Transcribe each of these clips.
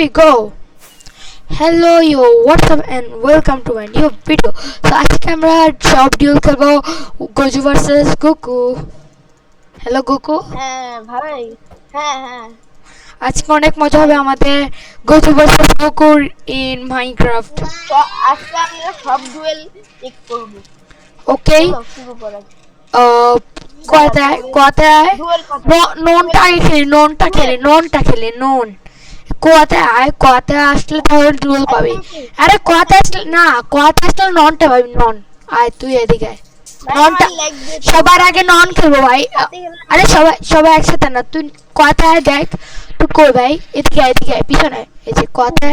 3 go. Hello yo, what's up and welcome to my new video. So আজকে আমরা সব dual খেলবো Gaju versus Goku. Hello Goku. হ্যাঁ ভাই, হ্যাঁ হ্যাঁ আজকে অনেক মজা ভাই, হবে আমাদের গোজু ভার্সেস গোকুর ইন মাইনক্রাফট. আজকে আমরা সব ডুয়েল চেক করবো। ওকে. চলো শুরু করা যাক। কথায় কথায় ডুয়েল কথা ননটা খেলে নন কোয়াতে আয় কোয়াতে আসলে তাহলে ডুয়েল পাবি. আরে কোয়াতে আসলে না, কোয়াতে আসলে ননটা পাবি. নন আয় তুই এদিকে আয়. ননটা সবার আগে নন খেলবো ভাই. আরে সবাই একসাথে না, তুই কোয়াতে আয়. দেখ তুই কই ভাই, এদিকে আয় এদিকে আয় পিছনে. এই যে কোয়াতে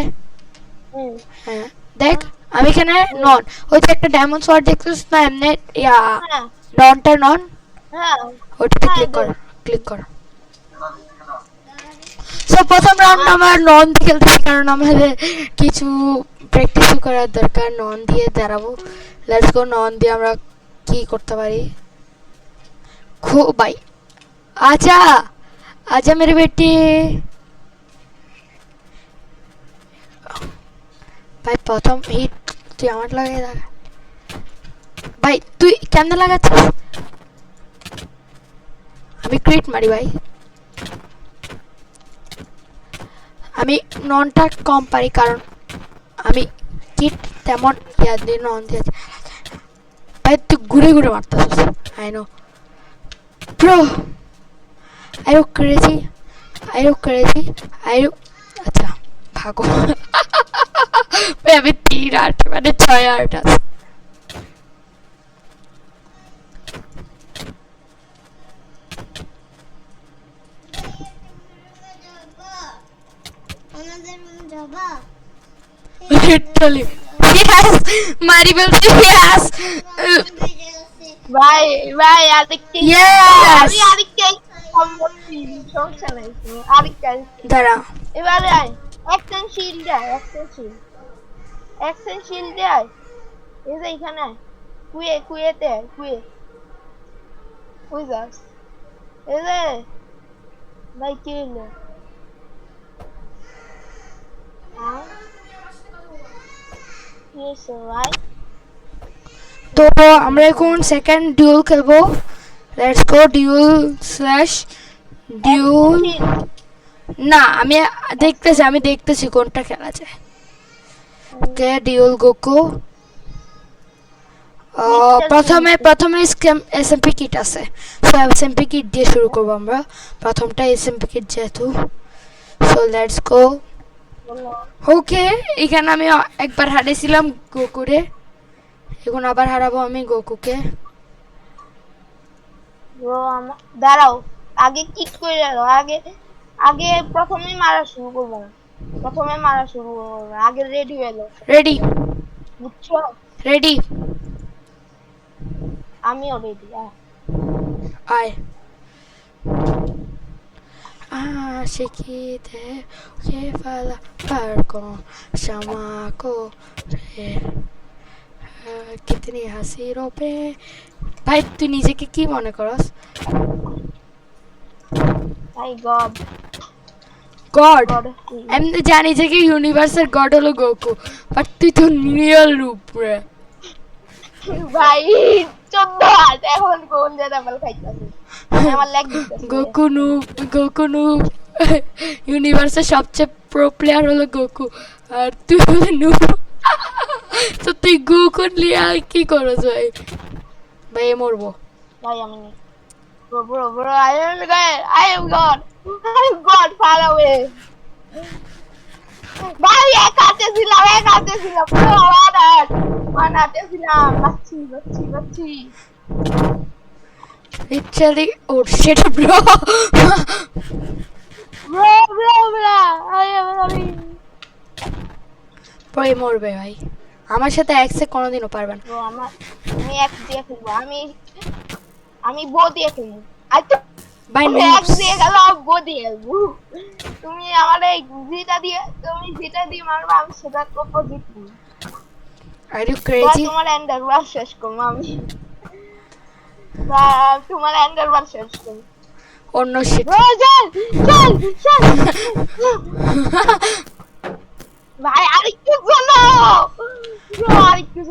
হ্যাঁ দেখ আমি এখানে নন. ওই যে একটা ডায়মন্ড সোয়ার্ড দেখছিস না এমনি ইয়া ননটা নন. হ্যাঁ ওটাতে ক্লিক কর. সো প্রথম রাউন্ড আমার নন দিয়ে খেলতেছি কারণ আমাদের কিছু প্র্যাকটিসও করার দরকার. নন দিয়ে দাঁড়াবো. Let's go. নন দিয়ে আমরা কি করতে পারি খুব ভাই. আচ্ছা আচ্ছা মেরে বেটি ভাই প্রথম হিট তুই আমার লাগাই লাগা ভাই. তুই কেমনে লাগাচ্ছিস? আমি ক্রিট মারি ভাই. আমি ননটা কম পারি কারণ আমি কিট তেমন ইয়া দিয়ে নন দিয়েছি ভাই. তুই ঘুরে ঘুরে মারতেছিস. I know bro. আরো ক্রেজি আচ্ছা ভাগো. ভাই আমি 3-8 মানে 6-8 আছে. Literally. Yes! Maribel, yes! ভাই ভাই আরেকটা Yes! আমি আরেকটা সম্মতি সমস্যা নাই, আরেকটা দাঁড়া. এবারে আয় অ্যাকশন শিল্ড আয়, অ্যাকশন শিল্ড আয়. এই যে এখানে আয়. কুয়েতে আয়, কুয়ে যাস. এই যে ভাই কি হলো? ভাই তো আমরা এখন সেকেন্ড ডিউল খেলবো. Let's go. Duel slash duel. না আমি দেখতেছি কোনটা খেলা যায়. Okay duel Goku. প্রথমে এসএমপি কিট আছে. সো এসএমপি কিট দিয়ে শুরু করবো আমরা. প্রথমটা এসএমপি কিট যেহেতু. So let's go. ওকে এখানে আমি একবার হারিয়েছিলাম গোকুরে. এখন আবার হারাবো আমি গোকুকে. দাঁড়াও, আগে কিক করে দাও. আগে প্রথমেই মারা শুরু করবো না. আগে রেডি হয়ে যাও. রেডি বুঝছো? রেডি. আমিও রেডি. আয় se quite que fala parco chamaco कितनी हंसी रोपे. ভাই তুই নিজেকে কি মনে করস? ভাই গড আমি তো জানি যে কি ইউনিভার্সের গড হলো গোকু, বাট তুই তো রিয়েল রূপ রে ভাই. 14 হাত এখন গোল দিয়ে ডাবল খাইতাছি. আমার ল্যাগ দিতেছে. গোকু নুব ইউনিভার্সের সবচেয়ে প্রো প্লেয়ার হলো গোকু আর তুই হলো নুব. তো তুই গোকু নিয়ে আর কি করছ ভাই? ভাই মরবো ভাই. আমি bro I am god far away. ভাই একাতে ছিলাম পুরো বানাতে ছিলাম. বাচ্চি literally oh shit bro. I am ভাই মরবে ভাই. আমার সাথে এক সেকেন্ড কোনোদিনও পারবে না. আমি এক দিয়ে খেলবো. আমি বো দিয়ে খেলবো. আচ্ছা ভাই এক দিয়ে গেল বো দিয়ে খেলবো. তুমি আমারে যেটা দিয়ে মারবা আমি সেটা অপোজিট. R you crazy? তোমার এন্ডারবার শেষ করবো আমি. তোমার এন্ডারবার শেষ করবো. অন্য শিট. চল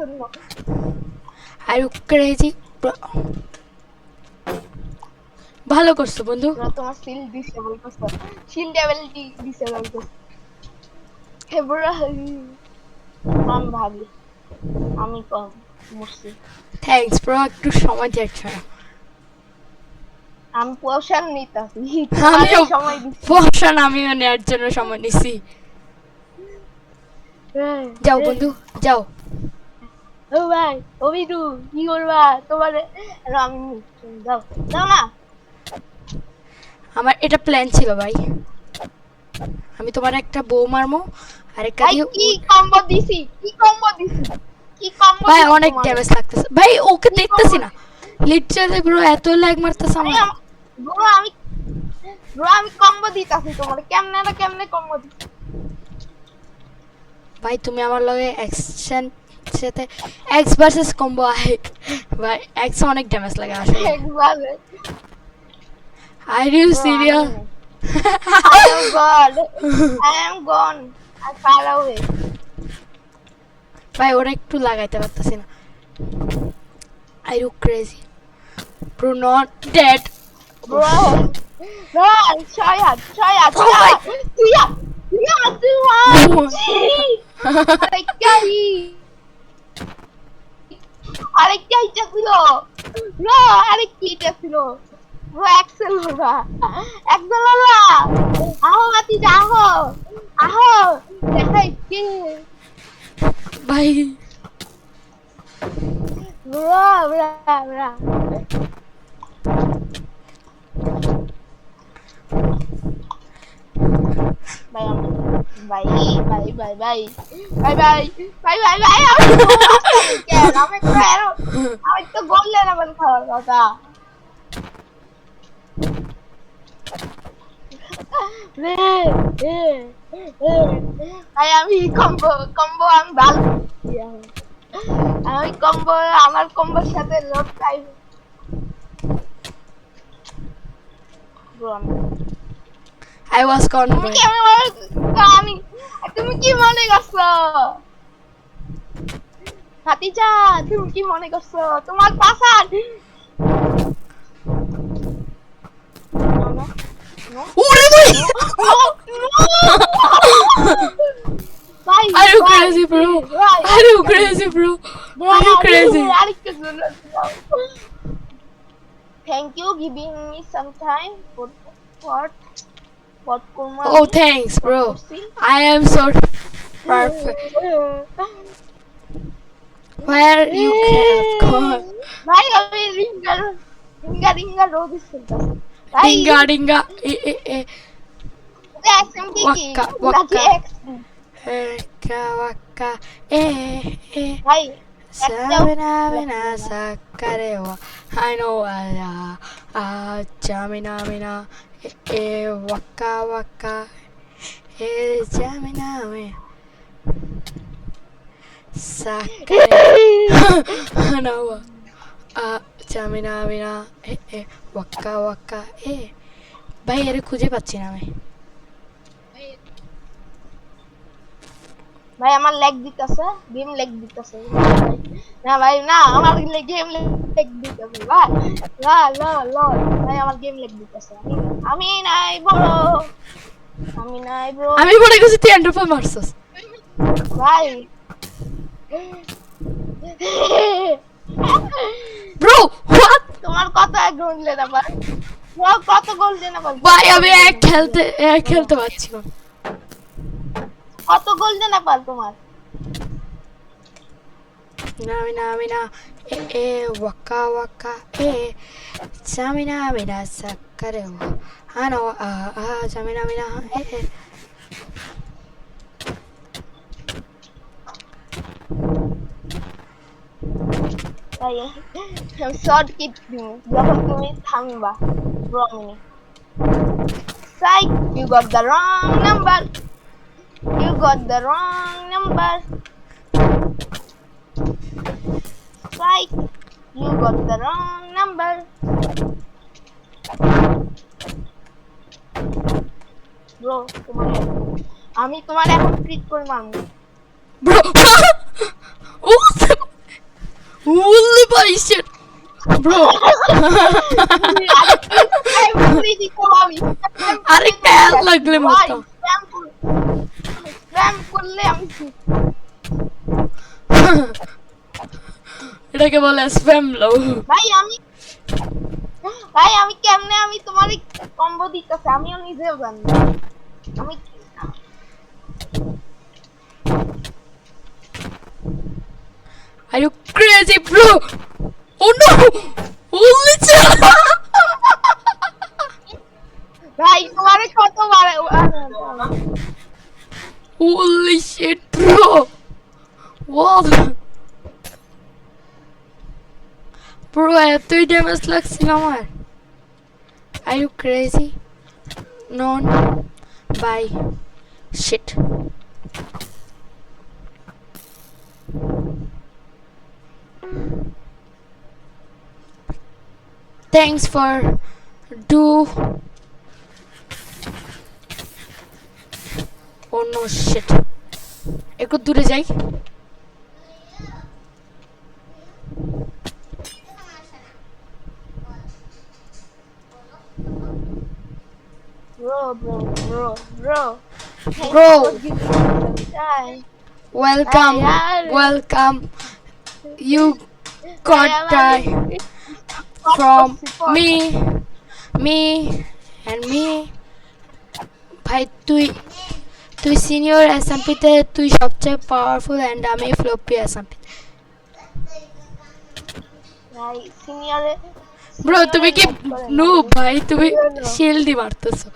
জন্য। Are you crazy bro. ভালো করছো বন্ধু। ব্রো তোমার শিল্ড ডিসেবল করছো, শিল্ড অ্যাবিলিটি ডিসেবল করছো। হে ব্রো আমি ভাবি আমি কম মরছি। থ্যাঙ্কস ব্রো, একটু সময় দিয়েছ। আমি পোষণ নিতাছি, আমিও সময় দিচ্ছি। পোষণ আমিও নেওয়ার জন্য সময় নিছি। যাও বন্ধু যাও। ও ভাই অভিটু কি করবা তোমার, আমি যাও যাও না। আমার এটা প্ল্যান ছিল ভাই, আমি তোমার একটা বউ মারমো আর একটা ভাই দিয়ে কি কম্বো দিছি, কি কম্বো দিছি, কি কম্বো ভাই দিছি অনেক তোমারে? ড্যামেজ লাগতেছে ভাই, ওকে কি দেখতেছি combo- না লিটারালি ব্রো, এত ল্যাগ মারতেছে আরে আমার। ব্রো আমি কম্বো দিতাছি তোমারে, কেমনে না কেমনে কম্বো দিছি। ভাই তুমি আমার লগে অ্যাকশন সাথে এক্স ভার্সেস কম্বো আহে ভাই, এক্স অনেক ড্যামেজ লাগে আসলে। একবার are you bro, serious? I am God, I am gone, I far away. ভাই ওরা একটু লাগাইতে পারতেছি না। Are you crazy bro, not dead Bro, bro, ছয় হাত Oh my- তুই আরেকটা ইচ্ছা ছিল ব্রো, আরেকটা ইচ্ছা ছিল ব্রো, এক্সেল হবা একদম হবা। আহো বাতি আহো আহো দেখাই কি ভাই। Bro bro bro. ভাই ভাই ভাই ভাই ভাই ভাই ভাই ভাই ভাই ভাই আমি তো বললেন আমার খাওয়ার কথা। ভাই আমি কম্বো আমি ভালো, আমি কম্বো আমার কম্বোর সাথে লোক চাই। I was gone তুমি ভাই। কি আমি তুমি কি মনে করছো হাতিজা, তুমি কি মনে করছো তোমার পাশার ওরে ভাই, ভাই are you crazy bro? Are you crazy bro? Are you crazy? Thank you giving me some time for kurma. Oh thanks bro, I am so perfect. Where you have gone? ভাই আমি রিঙ্গা রোদ খেলতাছি ভাই। Dinga dinga e XMP কি Waka, waka. নাকি Waka waka ভাই Samina mina sakarewa I know jamina mina waka waka jamina me sakarewa no jamina mina waka waka ভাই আরে খুঁজে পাচ্ছি না আমি। ভাই আমার লেগ দিতেছে, গেম লেগ দিতেছে না ভাই, না আমার গেম লেগ দিতেছে ভাই, লা লা লা ভাই আমার গেম লেগ দিতেছে। আমি নাই ব্রো, আমি নাই ব্রো আমি মনে করছি তুই এন্ডারপল মারছস ভাই। ব্রো, হোয়াট তোমার কত গোল্ডেন আবার, কত গোল্ডেন আবার ভাই আমি এক খেলতে পারছি না। কত গোল্ডেন আবার তোমার? Namina waka waka Samina mina sakarewa ano Samina mina তাই শর্ট কিট দিমু যখন তুমি থামবা রংনি। Psych you got the wrong number, you got the wrong number, psych you got the wrong number. Bro আমি তোমার এখন ট্রিট করে মারবো bro. Holy boy shit. Bro. আরেকটা অ্যাড লাগলে মতো। স্প্যাম করলে আমি এটাকে বলে স্প্যাম লও। ভাই আমি কেমনে আমি তোমার কম্বো দিতেছি আমিও নিজেও জানি না। আমি Are you crazy, bro? Oh no! Holy shit! ভাই তোমারে কতবার Holy shit, bro! What? Bro, এতই ড্যামেজ লাগছিল আমার। Are you crazy? Non. Bye. Shit. Thanks for do. Oh no shit. একটু দূরে যাই। bro Bro. Hi. Welcome. Hi. Welcome. You got die from me and me. ভাই তুই senior এসএমপিতে তুই সবচেয়ে পাওয়ারফুল এন্ড আমি ফ্লপি এসএমপি। ভাই সিনিয়রে ব্রো তুমি কি নো ভাই তুমি শিল্ডই মারতেছো।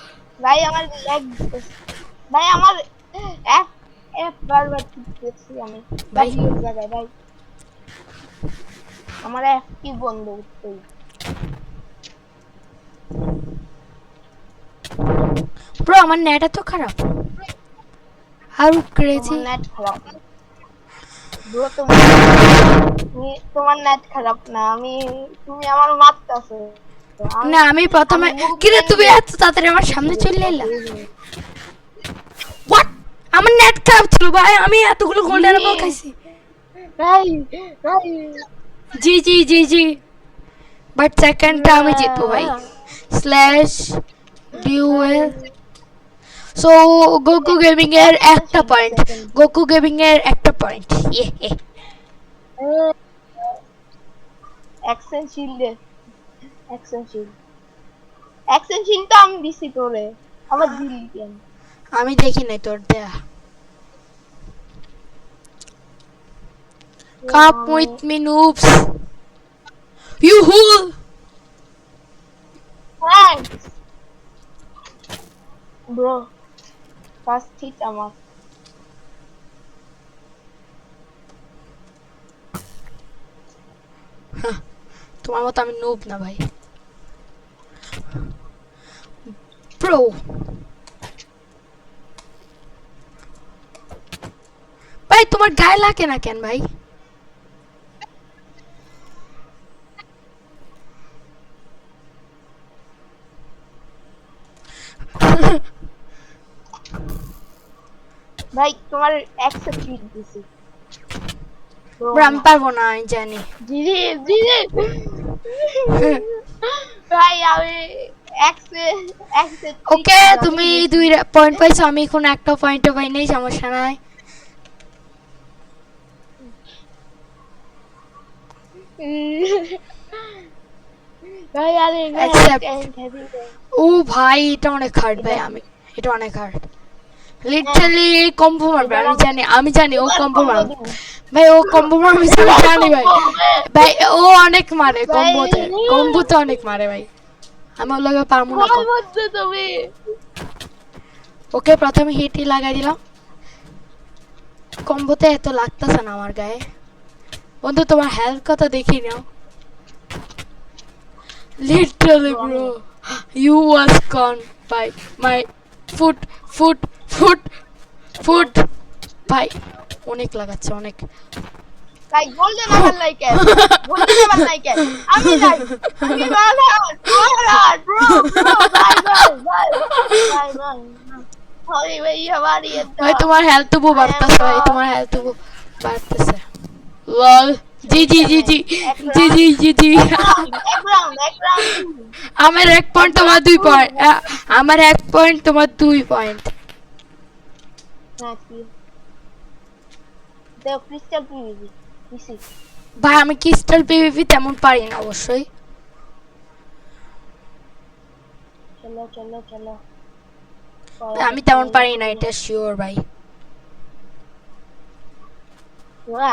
ভাই আমার ল্যাগ ভাই আমার বারবার টিপতেছি আমি ভাই এই জায়গায় ভাই আমার কি বন্ধ উঠতেই ব্রো আমার নেট এত খারাপ। হাউ ক্রেজি নেট খারাপ ব্রো তোমার নেট খারাপ না তুমি আমার মারতেছো না আমি প্রথমে কিরে তুমি এত তাড়াতাড়ি আমার সামনে চলে এলা। হোয়াট আমার নেট খারাপ ছিল ভাই আমি এতগুলো গোল্ডেন বল খাইছি। ভাই জি জি জি জি বাট সেকেন্ডটা আমি জিতবো ভাই স্ল্যাশ ডিউএল। সো গোকু গেমিং এর একটা পয়েন্ট গোকু গেমিং এর একটা পয়েন্ট ইয়ে অ্যাকশন শিল্ড তো আমি দিছি তোরে আবার দিলি কেন আমি দেখি নাই তোর দেয়া। Come with me noobs. You fool. Thanks bro first hit আমার তোমার মতো আমি নুব না ভাই। ব্রো ভাই তোমার গায়ে লাগে না কেন ভাই? ভাই তোমার অ্যাকসেপ্ট হিট দিছি আমি পারবো না আমি জানি। দিদি ভাই আমি ওকে তুমি 2 পয়েন্ট পাইছো আমি এখন একটা পয়েন্টও পাই নাই সমস্যা নাই। ভাই আরে ও ভাই এটা অনেক হার্ড ভাই আমি এটা অনেক হার্ড লিটারালি কম্বো মারবে আমি জানি ও কম্বো মারবে ভাই ও কম্বো মারবে জানি ভাই ভাই ও অনেক মারে কম্বোতে অনেক মারে ভাই আমি ওর লগে পারবো না। তুমি ওকে প্রথমে হিটই লাগাই দিলাম কম্বোতে এত লাগতেছে না আমার গায়ে। বন্ধু তোমার হেলথ কত দেখি now literally bro you was gone by my foot ভাই অনেক লাগাচ্ছে অনেক ভাই গোল্ডেন আবার লাইকে আমি যাই আমি ব্রো ভাই তোমার হেলথ তো বাড়তেছে ভাই তোমার হেলথ তো বাড়তেছে লল জি জি জি জি জি জি জি জি এক রাউন্ড আমার 1 পয়েন্ট তোমার 2 পয়েন্ট আমার 1 পয়েন্ট তোমার 2 পয়েন্ট হ্যাঁ কি দেও ক্রিস্টাল পিভিপি পিসি ভাই আমি ক্রিস্টাল পিভিপি তেমন পারি না অবশ্যই চলো চলো চলো আমি তেমন পারি না এটা শিওর ভাই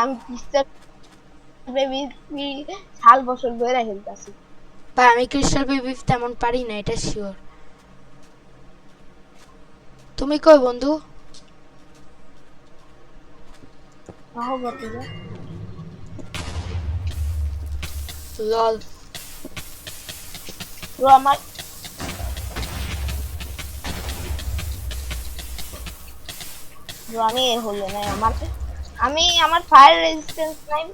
আমি ক্রিস্টাল পিভিপি সাল বছর ধরে খেলতাছি ভাই আমি ক্রিস্টাল পিভিপি তেমন পারি না এটা শিওর তুমি কই বন্ধু আহো বটে লল তো আমার আমি হলো না আমার ফায়ার রেজিস্ট্যান্স নাই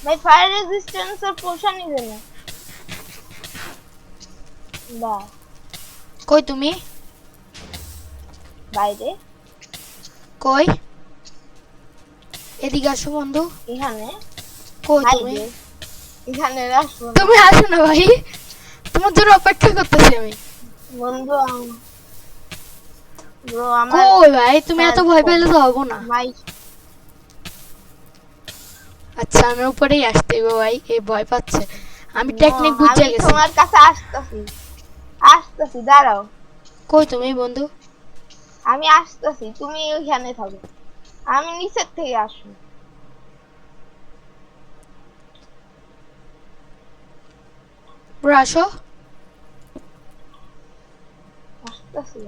ভাই ফায়ার রেজিস্ট্যান্স এর পোশন নিবে না বা কই তুমি বাইরে কই এদিকে আসো বন্ধু এখানে কই তুমি বাইরে এখানে রাখো তুমি আসো না ভাই তোমার জন্য অপেক্ষা করতেছি আমি বন্ধু ব্রো আমার কই ভাই তুমি এত ভয় পেলে তো হবো না ভাই আচ্ছা আমি উপরেই আসতে হইব ভাই এই ভয় পাচ্ছে আমি টেকনিক বুঝে আমি গেছি তোমার কাছে আসতেছি দাঁড়াও কই তুমি বন্ধু আমি আসতেছি তুমি ওইখানে থাকো আমি নিচের থেকে আসবো ব্রো আসো আসতেছি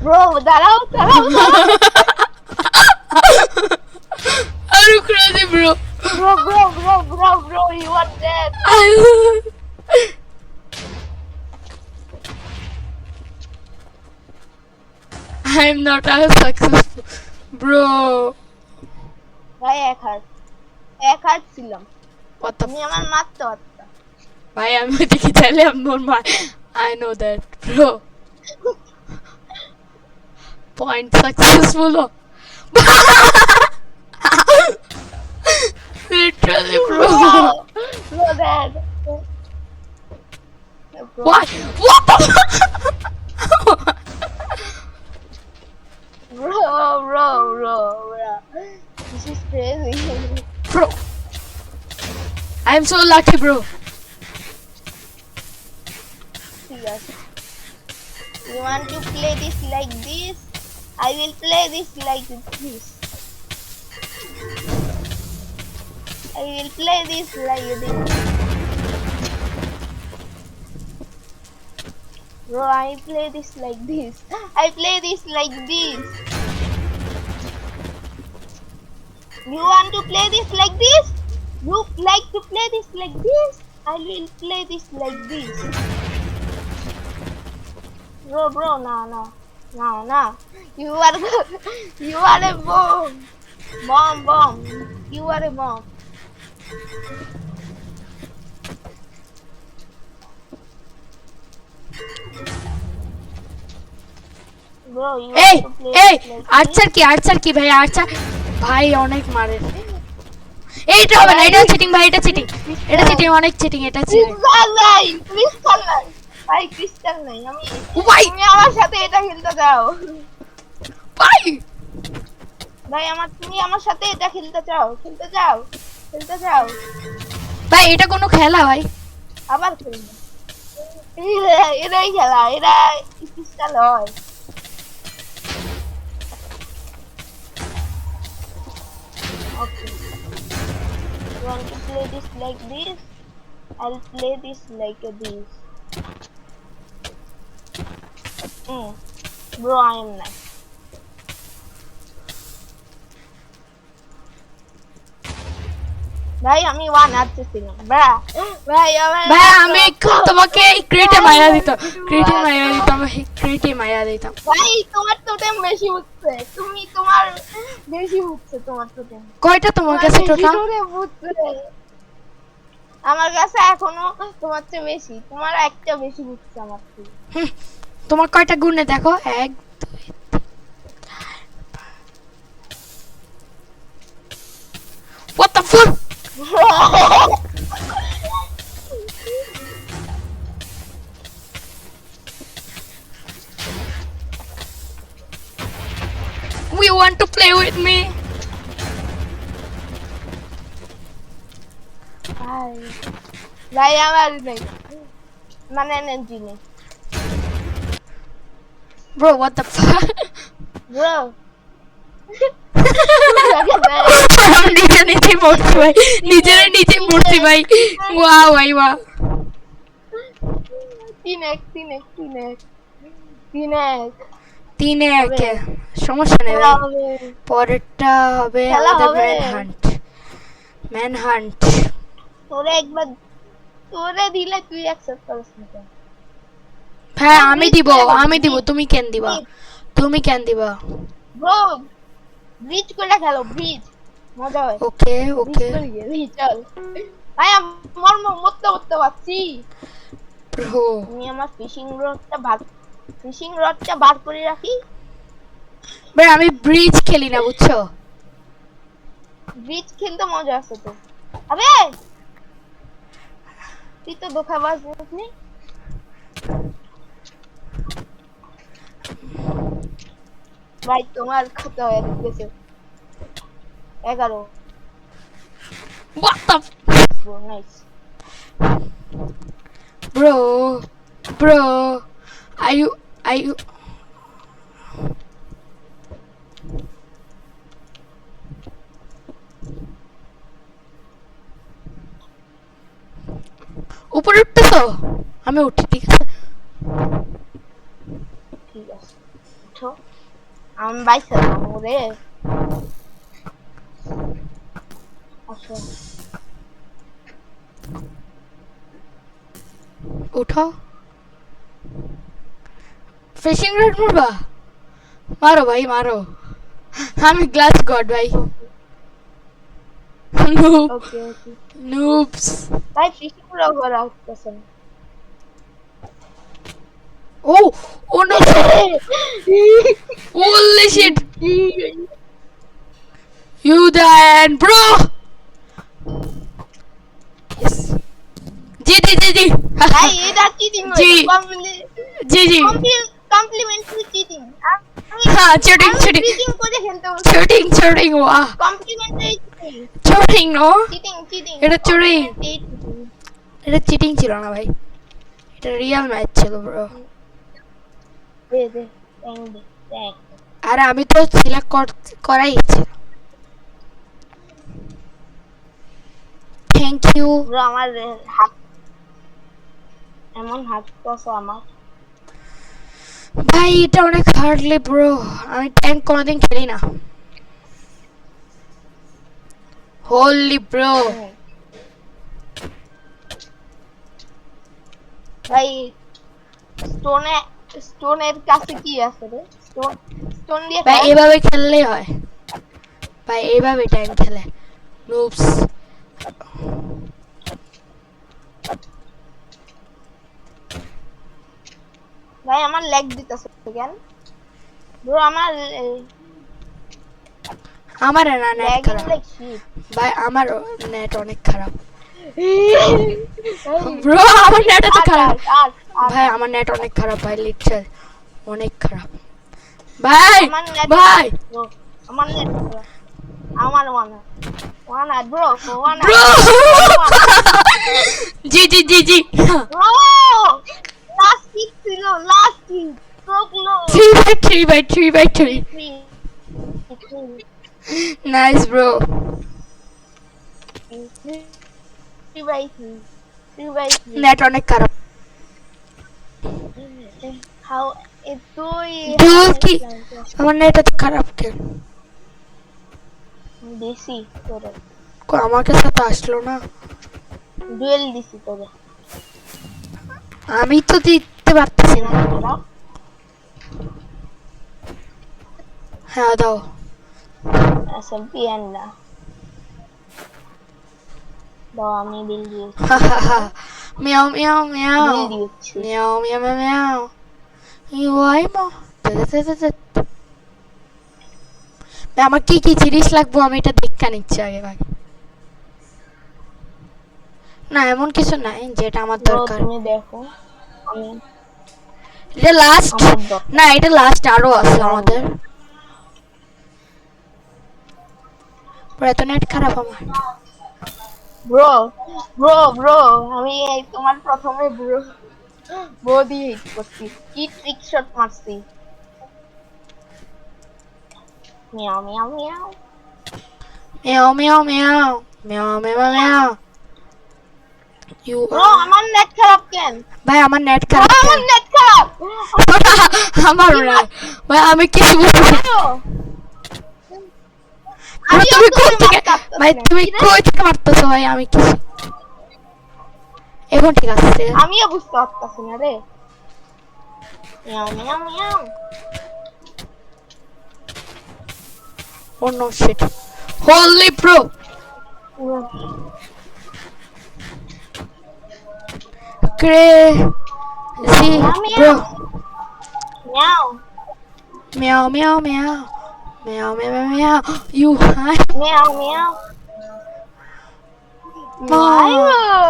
ব্রো দাঁড়াও আরে crazy bro bro you are dead I'm not as successful bro ভাই এক হাত ছিলাম what the তুমি আমার মারতে পারতা ভাই আমি ওদিকে চাইলে আমি I know that bro point successful literally bro dead what the bro this is crazy bro I'm so lucky bro yes you want to play this like this I will play this like this I will play this like this bro I play this like this I play this like this you want to play this like this you like to play this like this I will play this like this bro no you are a bomb you are a bomb bro you এই want to play এই this like আর্চার কি ভাই আর্চার ভাই অনেক মারে এইটা হবে না এটা চিটিং ভাই এটা চিটিং অনেক চিটিং এটা চিটিং ক্রিস্টাল নাই ভাই ক্রিস্টাল নাই আমি ও ভাই তুমি আমার সাথে এটা খেলতে চাও ভাই তুমি আমার সাথে এটা খেলতে চাও ভাই এটা কোনো খেলা ভাই আবার খেলবো এটাই খেলা এটা ক্রিস্টাল হয় okay you want to play this like this I'll play this like this bro I am nice ভাই আমি ওয়ান আসতেছিলাম ভাই আমি তোমাকে ক্রিটে মাইরা দিতাম ভাই তোমার টোটেম বেশি উঠছে তোমার বেশি উঠছে তোমার টোটেম কয়টা তোমার কাছে টোটাল আমার কাছে এখনো তোমার চেয়ে বেশি তোমার একটা বেশি উঠছে আমার থেকে তোমার কয়টা গুণে দেখো 1 2 3 what the fuck you want to play with me? ভাই আমার নেই মানে এনার্জি নেই Bro, what the fuck? Bro আমি নিজে মরছি ভাই, নিজে মরছি ভাই। ওয়াও ভাই ওয়াও। তিনে একে সমস্যা নেই ভাই, পরেরটা হবে খেলা আমাদের হবে। Man hunt. তোরে একবার তোরে দিলে তুই অ্যাকসেপ্ট করিস না কেন? হ্যাঁ আমি দিব, তুমি কেন দিবা? ব্রো ব্রিজ করে খেলো, ব্রিজ মজা হয়। ওকে চল ভাই মরতে পারছি। ব্রো আমি আমার ফিশিং রডটা বার করে রাখি। ভাই আমি ব্রিজ খেলি না বুঝছো। ব্রিজ খেলতে মজা আছে তো। আবে তুই তো ধোঁকাবাজ বুঝলি। ভাই তোমার খাতা হয়ে গেছে 11। What the nice bro are you উপরে উঠতেছো? আমি উঠি, ঠিক আছে ঠিক আছে উঠো। আমি বাইছিলাম ওরে। আচ্ছা উঠো। ফিশিং রড মারবা? মারো ভাই মারো, আমি গ্লাস গড ভাই। ওকে noobs ভাই ফিশিং রড করা হচ্ছে না। oh no holy shit you died bro yes জি ভাই এটা চিটিং জি। জি কমপ্লিমেন্টারি চিটিং। হ্যাঁ চিটিং চিটিং করে খেলতে বলছি। চিটিং ওয়া কমপ্লিমেন্টারি চিটিং নো চিটিং এটা চিটিং ছিল না ভাই, এটা রিয়েল ম্যাচ ছিল ব্রো। দে আরে আমি তো সিলেক্ট করাই ছিল। থ্যাংক ইউ ব্রো আমার হাত এমন হাত কসো আমার। ভাই এটা অনেক হার্ডলি ব্রো, আমি ট্যাঙ্ক কোনোদিন খেলি না। হোলি ব্রো ভাই স্টোনের কাছে কি আছে রে? স্টোন দিয়ে ভাই এভাবে খেললেই হয় ভাই, এইভাবে ট্যাঙ্ক খেলে নুবস। ভাই আমার লেগ দিতেছে কেন ব্রো? আমার না নেট লেগ খারাপ লাইক শিট ভাই, আমার নেট অনেক খারাপ ব্রো। আমার নেট এত খারাপ ভাই, আমার নেট অনেক খারাপ ভাই, লিটারাল অনেক খারাপ ভাই ভাই। আমার নেট আমার one bro bro G bro last kick ছিল, লাস্ট কিক প্রোগ্লো 3 by 3 নাইস ব্রো। 3 নেট অনেক খারাপ। হাউ তুই ডুয়েল কি আমার নেট এত খারাপ কেন? দিছি তোরে আমাকে সাথে আসলো না। ডুয়েল দিছি তোরে, আমি তো দিতে পারতেছি না। হ্যাঁ দাও এসএমপি এন্ডা দাও, আমি বিল দিয়েছি। মিয়াও মিয়াও মিয়াও বিল দিয়েছি মিয়াও মিয়াও মিয়াও ইউআই মা। আমার কি জিনিস লাগবো আমি এটা দেখা নিচ্ছি আগে ভাই। না এমন কিছু নাই যেটা আমার দরকার। তুমি দেখো আমি এটা লাস্ট না, এটা লাস্ট আরো আছে আমাদের। ব্রো এত নেট খারাপ আমার। ব্রো ব্রো ব্রো আমি এই তোমার প্রথমে ব্রো ব্রো দিয়ে হিট করছি, কি ট্রিক শট মারছি। মিয়াও মিয়াও মিয়াও। মেও মেও মেও মেও মেও মেও। ইউ ব্রো আমার নেট খারাপ কেন? ভাই আমার নেট ব্রো খারাপ আমার কেন? নেট খারাপ। আমার না ভাই, আমি কিছু বুঝতে পারি- ব্রো ভাই, আমিও তুমি কোন তোকে থেকে মারতে পারতাছি ভাই না, তুমি কি রে? কই থেকে মারতেছো ভাই? আমি কিছু এখন ঠিক আছে। আমিও বুঝতে পারতাছি না রে। Meow Miao meow. Oh no shit. Holy bro. Crazy meow bro. Meow meow Meow meow meow. Meow meow meow meow. You hi. Meow meow Mom. Meow.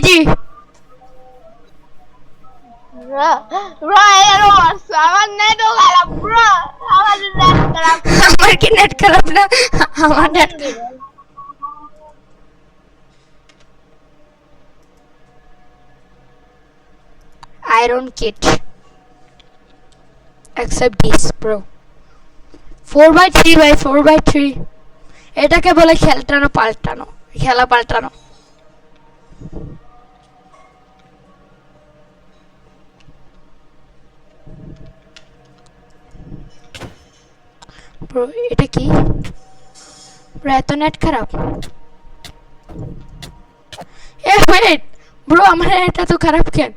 G. Bro bro arrow মারছো, আমার নেটও খারাপ ব্রো, আমার net খারাপ। আমার কি net খারাপ না? আমার net iron kit. Except this bro. 4x3 by 4x3. এটাকে বলে খেলটানো পাল্টানো, খেলা পাল্টানো। ব্রো এটা কি? ব্রো এত নেট খারাপ? এ ওয়েট ব্রো, আমার নেট এত খারাপ কেন?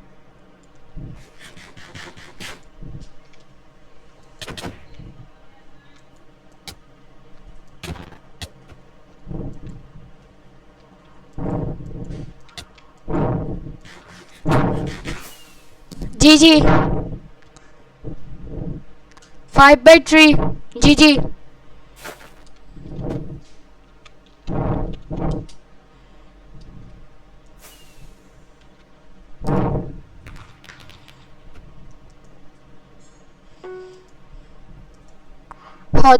GG 5x3 GG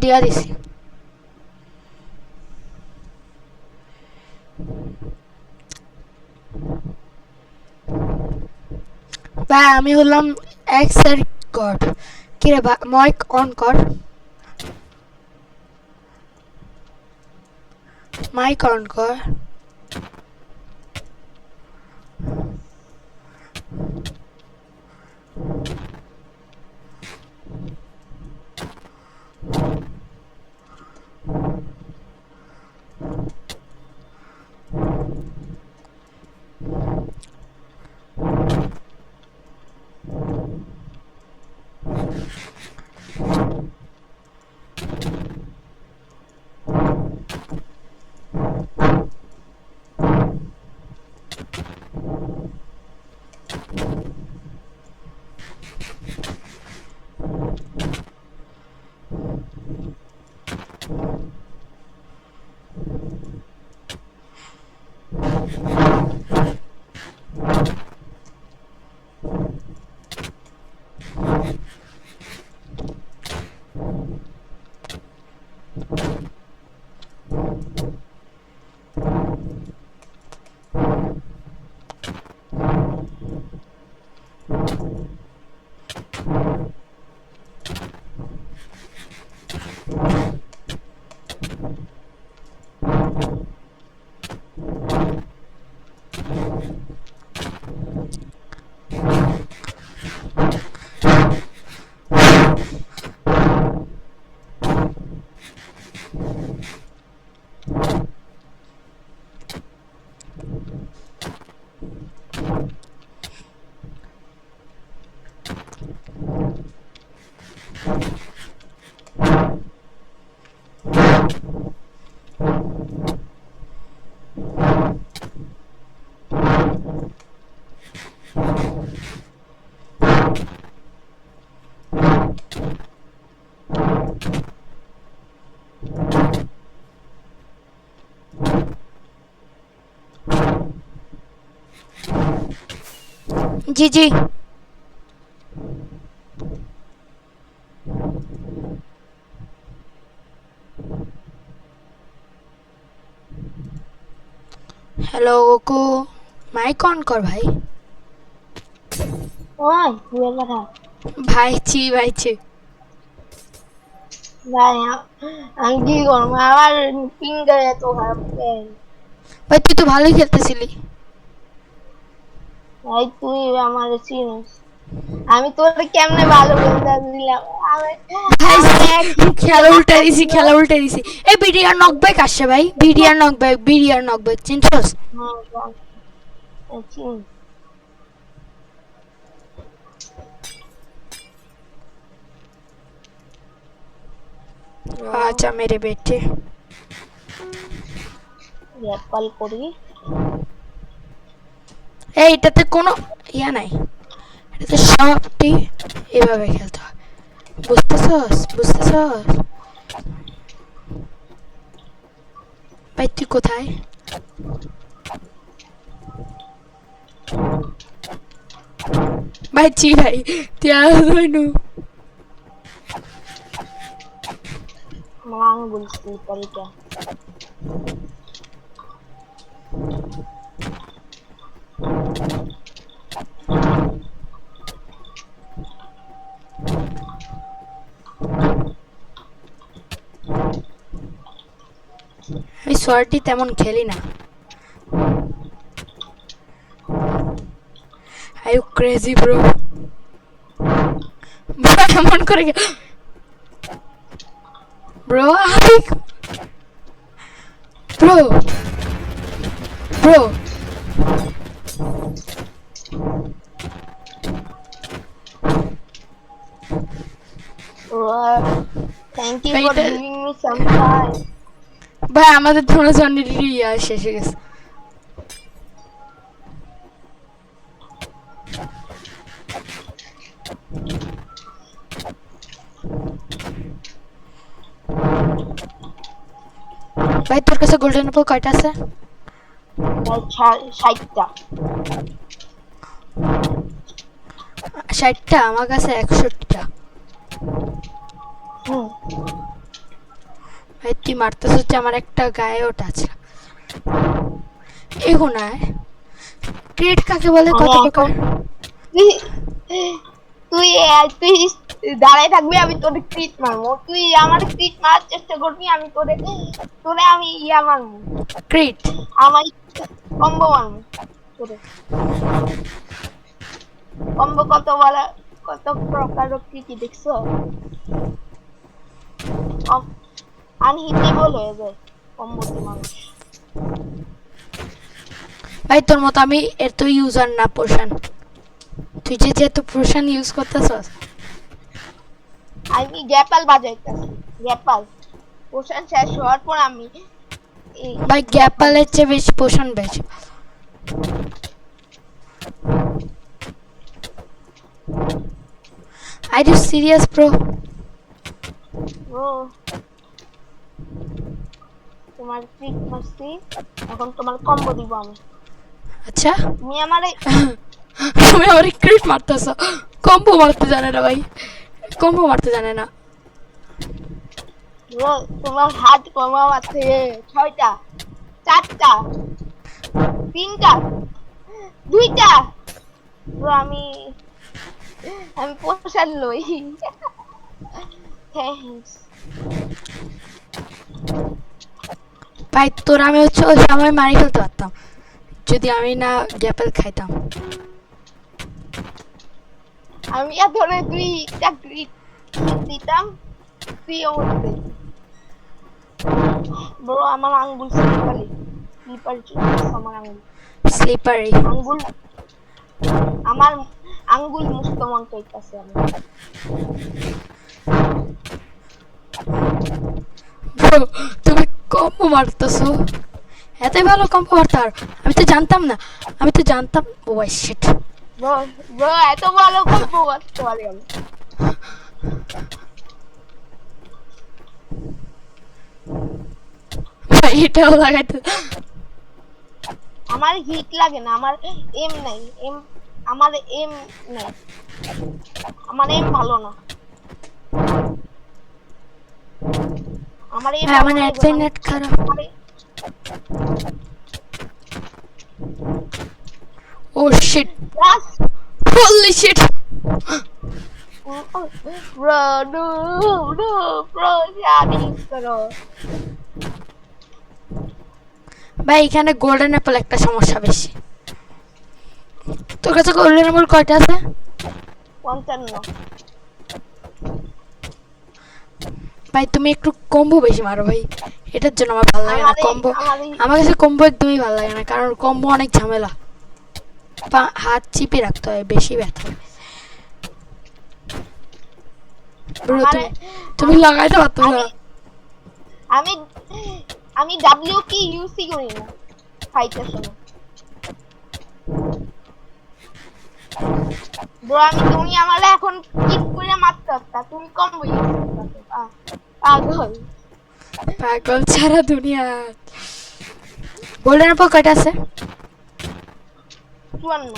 দিয়া দিছি। ভাই আমি হলাম এক্স এর গড। কিরে ভাই মাইক অন কর, মাইক অন কর। GG hello Goku, mic on কর ভাই। ওই তুই কথা ভাইছি ভাই আমি কি করবো আমার ফিঙ্গার এত খারাপ কেন? ভাই তুই তো ভালোই খেলতেছিলি। ভাই তুই আমার চিনিস আমি তোর কেমনে ভালো বলতে দিলাম আমি ভাই আমি এক খেলা উল্টে দিছি। এই বিডিআর নকব্যাক আসছে ভাই, বিডিআর নকব্যাক চিনছস? চিনি আচ্ছা মেরে বেটে কল করি এইটাতে কোনো ইয়া নাই, এটাতে সবটি এভাবে খেলতে হয়, বুঝতেছস? ভাই তুই কোথায়? ভাই তুই আর নু মাং বলছি পরিটা আমি শর্টটি তেমন খেলি না। Are you crazy bro? এমন করে bro bro bro thank you for giving me some time ভাই আমাদের ধরো জন্ডিটি শেষ হয়ে গেছে। ভাই তোর কাছে গোল্ডেন অ্যাপল কয়টা আছে? 60টা 60টা, আমার কাছে 61টা। ভাই তুই মারতেছ হচ্ছে আমার একটা গায়ে ওটা আছে এগোনায়। ক্রিয়েট কাকে বলে, কত প্রকার? তুই তুই দাঁড়ায় থাকবি আমি তোর ক্রিট মারবো, তুই আমার ক্রিট মারার চেষ্টা করবি আমি তোরে আমি ইয়া মারবো ক্রিট আমার কম্বো মারবো তোরে। কম্বো কত প্রকার কি দেখছো? আনহিটেবল হয়ে যায় কম্বোতে মানুষ। ভাই তোর মতো আমি এত ইউজার না পোষণ, তুই যে যেহেতু পোষণ ইউজ করতেছস। আমি গ্যাপাল বাজাইতেছি, গ্যাপাল পোষণ শেষ হওয়ার পর আমি ভাই গ্যাপালের চেয়ে বেশি পোষণ বেশি। Are you serious bro? তোমার ট্রিক মারছি, এখন তোমার কম্বো দিব আমি। আচ্ছা তুমি আমারে তুমি আমার ক্রিট মারতেছ, কম্বো মারতে জানে না ভাই, কম্বো মারতে জানে না। তোমার হাত কমা আছে 6টা 4টা 3টা 2টা আমি পোষণ লই। থ্যাঙ্কস ভাই তোর আমি হচ্ছে ওই সময় মারি ফেলতে পারতাম যদি আমি না গ্যাপেল খাইতাম। আমি ধরে 2টা গ্রিট দিতাম তুই ওতে বড় আমার আঙ্গুল স্লিপারি আমার আঙ্গুল স্লিপারি আমার আঙ্গুল মুক্ত মন কইতাছে আমি। ব্রো তুমি কম্বো মারতেছো, এত ভালো কম্বো মারতে আর আমি তো জানতাম। ও শিট ব্রো এত ভালো কম্বো মারতে পারি আমি। ভাই এটাও লাগাইতে আমার হিট লাগে না, আমার এম নাই, আমার এম নাই, আমার এম ভালো না। আমার এম আমার নেট খারাপ। Oh shit, Yes. Holy shit. Bro, no, no, bro, জানি করো। ভাই এখানে গোল্ডেন অ্যাপল একটা সমস্যা বেশি। তোর কাছে গোল্ডেন অ্যাপল কয়টা আছে? 55। ভাই তুমি একটু কম্বো বেশি মারো ভাই, এটার জন্য আমার ভালো লাগে না কম্বো। আমার কাছে কম্বো একদমই ভালো লাগে না, কারণ কম্বো অনেক ঝামেলা, হাত চিপে রাখতে হয়, বেশি ব্যথা হয়। Bro, তুমি লাগাইতে পারতো না। আমি আমি W কি ইউসি করি না ফাইটের সময়। ব্রো তুমি আমারে এখন কিক করে মারতে পারতা, তুমি কম ইউজ করতে পাগল। পাগল ছাড়া দুনিয়া। গোল্ডেন অ্যাপল কয়টা আছে? 54।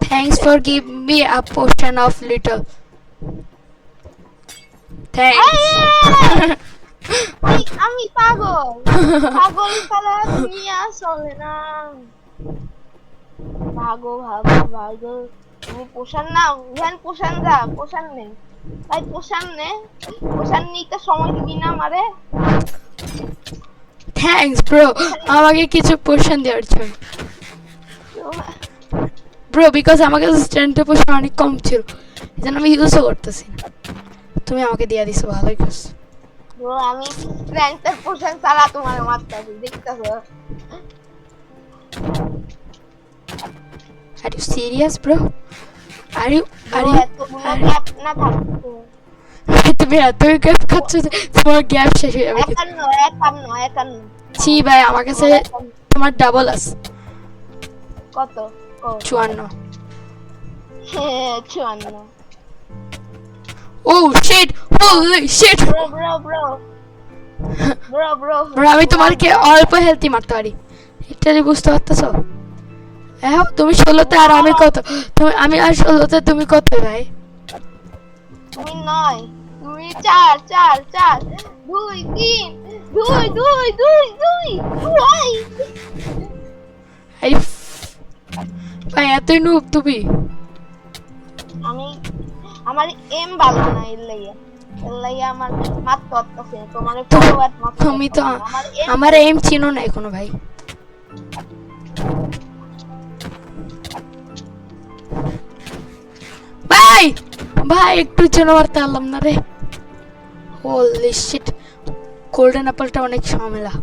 Thanks for giving me a portion of little. Thanks. আমি পাগল পাগল ছাড়া দুনিয়া চলে না। ভাগো ভাগো ভাগো, তুমি পোষণ নাও, ধ্যান পোষণ যা, পোষণ নেই ভাই, পোষণ নে, পোষণ নিতে সময় দিবি না আমারে। Thanks bro, আমাকে কিছু পোর্শন দেওয়ার জন্য। ব্রো বিকজ আমার কাছে স্ট্রেন্থের পোর্শন অনেক কম ছিল, এজন্য আমি ইউজও করতেছি না। তুমি আমাকে দিয়ে দিছো, ভালোই করছো। ব্রো আমি স্ট্রেংথের পোষণ ছাড়া তোমার মারতাছি, দেখতেছো? Are you serious bro? Are you এতগুলো গ্যাপ না থাকতো। তুমি এতই গ্যাপ খাচ্ছ যে তোমার গ্যাপ শেষ হয়ে যাবে। 51 ছি ভাই, আমার কাছে তোমার ডাবল আছে। কত? 54। 54। Oh shit, holy shit bro আমি তোমাকে অল্প হেলথি মারতে পারি, এটা কি বুঝতে পারতেছো? এখন তুমি 16তে আর আমি কত? আমি আর 16তে, তুমি কত ভাই? তুমি 9, তুমি 4 4 4 2 3 2 2 2 এই ভাই এতই নুব তুমি। আমি আমার এম ভালো না, এর লাগি আমার মারতে হচ্ছে তোমার ফরওয়ার্ড মারতে। তুমি তো আমার এম চিনো না এখনো ভাই। ভাই ভাই একটু জন্য মারতে পারলাম না রে। হোলি শিট, গোল্ডেন অ্যাপলটা অনেক ঝামেলা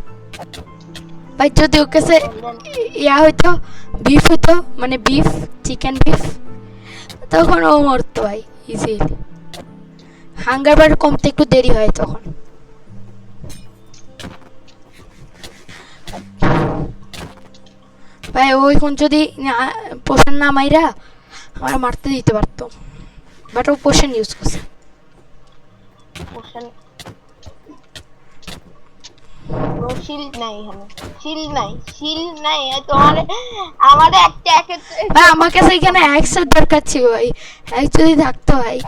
ভাই। যদি ওর কাছে ইয়া হইতো, বিফ হইতো, মানে বিফ, চিকেন বিফ, তখন ও মরতো ভাই ইজিলি। হাঙ্গার বার কমতে একটু দেরি হয় তখন। ভাই ওইখন যদি পোষণ না মাইরা আমার মারতে দিতে পারতো, বাট ও পোষণ ইউজ করছে। পোষণ শিল্ড নাই, এখানে শিল্ড নাই তোমার। আমাদের একটা ভাই আমার কাছে এখানে এক্সের দরকার ছিল ভাই, এক যদি থাকতো ভাই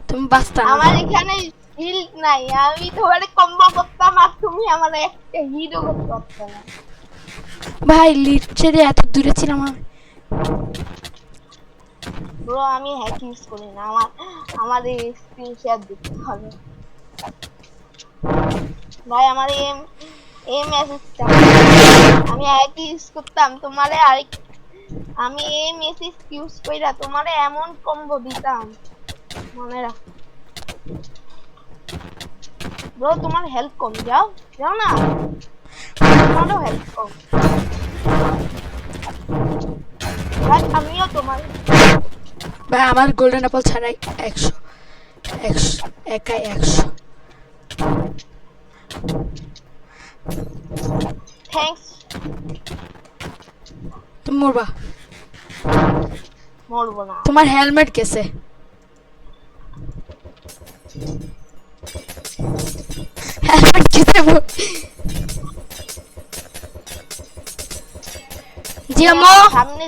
তুমি বাঁচতা না। আমার এখানে শিল্ড নাই, আমি তোমারে কম্বো করতাম আর তুমি আমারে একটা হিরো করতে পারতে না ভাই। লিটারে এত দূরে ছিলাম আমি। ব্রো আমি হ্যাক ইউজ করি না, আমাদের স্ক্রিন শেয়ার দিতে হবে ভাই। আমার এম মেসেজটা আমি হ্যাক ইউজ করতাম তোমারে, আর আমি এই মেসেজ ইউজ কইরা তোমারে এমন কম্বো দিতাম, মনে রাখ ব্রো। তোমার হেল্প কম, যাও যাও না, তোমারও হেল্প কম ভাই। আমিও তোমার ভাই আমার গোল্ডেন অ্যাপল ছাড়াই 100 একাই 100। থ্যাঙ্কস। তুমি মরবা, মরবো না। তোমার হেলমেট কেসে? হেলমেট কেসে জি আম্মু। সামনে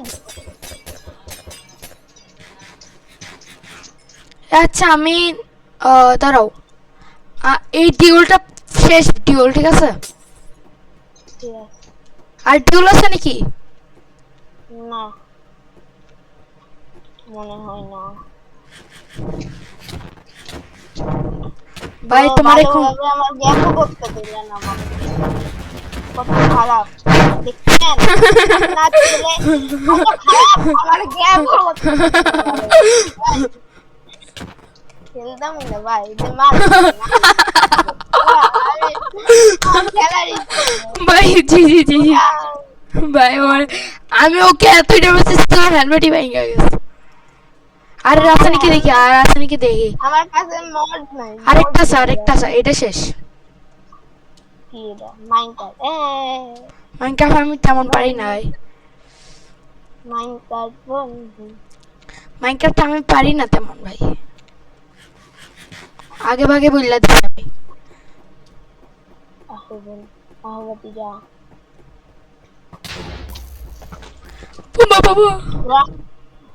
আচ্ছা আমি দাঁড়াও, এই ডিউলটা শেষ ডিউল, ঠিক আছে? ঠিক আছে। আর ডিউল আছে নাকি? না মনে হয় না ভাই ও, তোমার এখন ভালোভাবে আমার জ্ঞানও করতে দিলেন আমার কত খারাপ দেখছেন আপনার ছেলে কত খারাপ আমার জ্ঞান করতে খেলতামই না ভাই যে মার ভাই জি জি জি জি। ভাই আমার, আমি ওকে এতটা মেসেজ তোমার হেলমেটই ভেঙে গেছে। আর রাসায়নিকে দেখি, আর রাসায়নিকে দেখি। আমার কাছে মড নাই আরেকটা আছে, আরেকটা আছে, এটা শেষ। কি এটা মাইনকার্ট মাইনক্রাফট আমি তেমন পারি না ভাই, মাইনকার্ট বন্ধু মাইনক্রাফট আমি পারি না তেমন ভাই, আগে ভাগে বললা দিই আমি। আহবেন আহবতি যা বাবা বাবা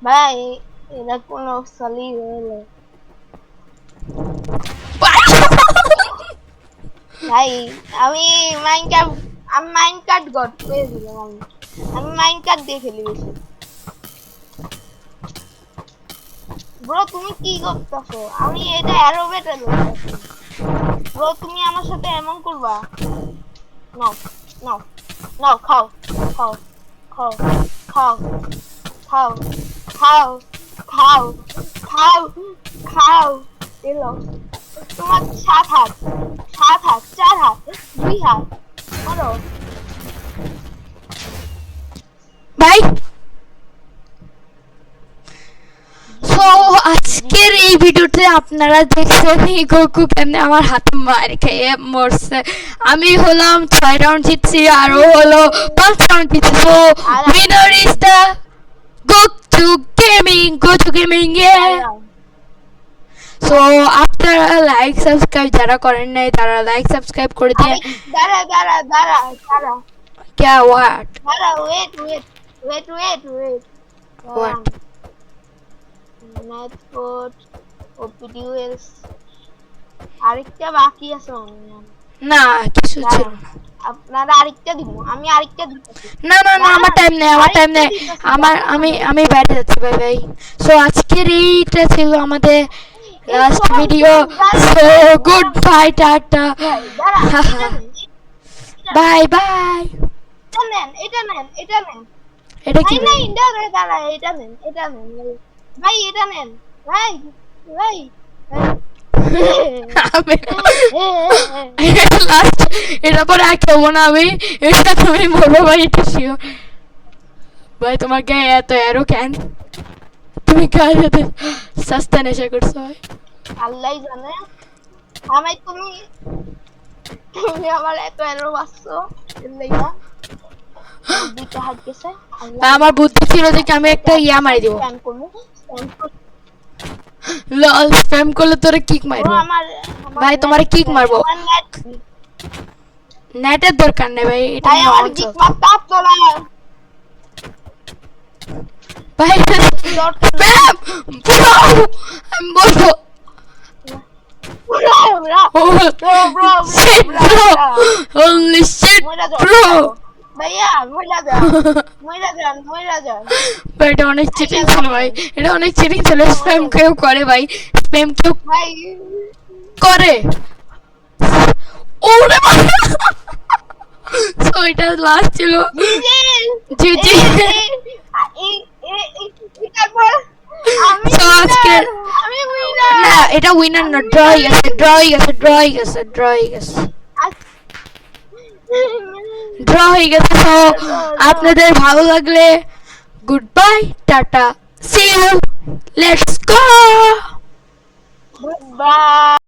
ভাই এটা কোন সলি হলো ভাই আমি মাইনকার্ট গড পেয়ে দিলাম আমি মাইনকার্ট দিয়ে খেলি বেশি ব্রো তুমি কি করতেছো আমি এটা অ্যারোবেটা লইতাছি ব্রো তুমি আমার সাথে এমন করবা নাও নাও নাও খাও খাও খাও খাও খাও খাও খাও খাও খাও এলো তোমার 7 হাত 4 হাত 2 হাত করো ভাই। সো আজকের এই ভিডিওতে আপনারা দেখছেন এই গোকু কেন আমার হাতে মার খেয়ে মরছে। আমি হলাম 6 রাউন্ড জিতছি, আর ও হলো 5 রাউন্ড জিতছে। সো উইনার ইজ দ্য গোটু গেমিং সো আপনারা লাইক সাবস্ক্রাইব যারা করেন নাই তারা লাইক সাবস্ক্রাইব করে দিয়ে। দাঁড়া দাঁড়া দাঁড়া দাঁড়া क्या व्हाट দাঁড়া ওয়েট What? ম্যাথ কোড ওপিডিউএস আরেকটা বাকি আছে মনে হয় না কিছু ছিল না। আপনারা আরেকটা দিব আমি আরেকটা দিতেছি না না না আমার টাইম নেই, আমার টাইম নেই, আমার আমি বাইরে যাচ্ছি ভাই ভাই। সো আজকের এইটা ছিল আমাদের last video. So good bye, tata, bye bye. এটা নেন এটা কি নাই দাঁড়া এটা নেন ভাই এটা নেন ভাই ভাই লাস্ট এটা পরে আর খেবো না আমি, এটা তুমি মরবো ভাই, এটা শিওর ভাই। তোমার গায়ে এত এরো কেন? তুমি গায়ে যেতে সস্তা নেশা করছো ভাই, আল্লাহ জানে আমি তুমি আমার এত এরো বাসছো এলাইয়া দুইটা হাত গেছে আমার বুদ্ধি ছিল যে আমি একটা ইয়া মারি দিব। লল স্প্যাম করলে তোরে কিক মারবো ভাই, তোমারে কিক মারবো। নেটের দরকার নেই ভাই, এটা আমার কিক মারতে আসতো না ভাই। স্প্যাম ব্রো, আমি বলবো shit bro, holy shit bro ভাইয়া মইলা যান ভাই এটা অনেক চিটিং ছিল ভাই, এটা অনেক চিটিং ছিল। স্প্যাম কেউ করে ভাই, স্প্যাম কেউ ভাই করে। ওরে ভাই সো এটা লাস্ট ছিল। জি জি So আজকে না এটা উইনার না, ড্র হয়ে গেছে। তো আপনাদের ভালো লাগলে good bye, tata, see you, let's go. Goodbye.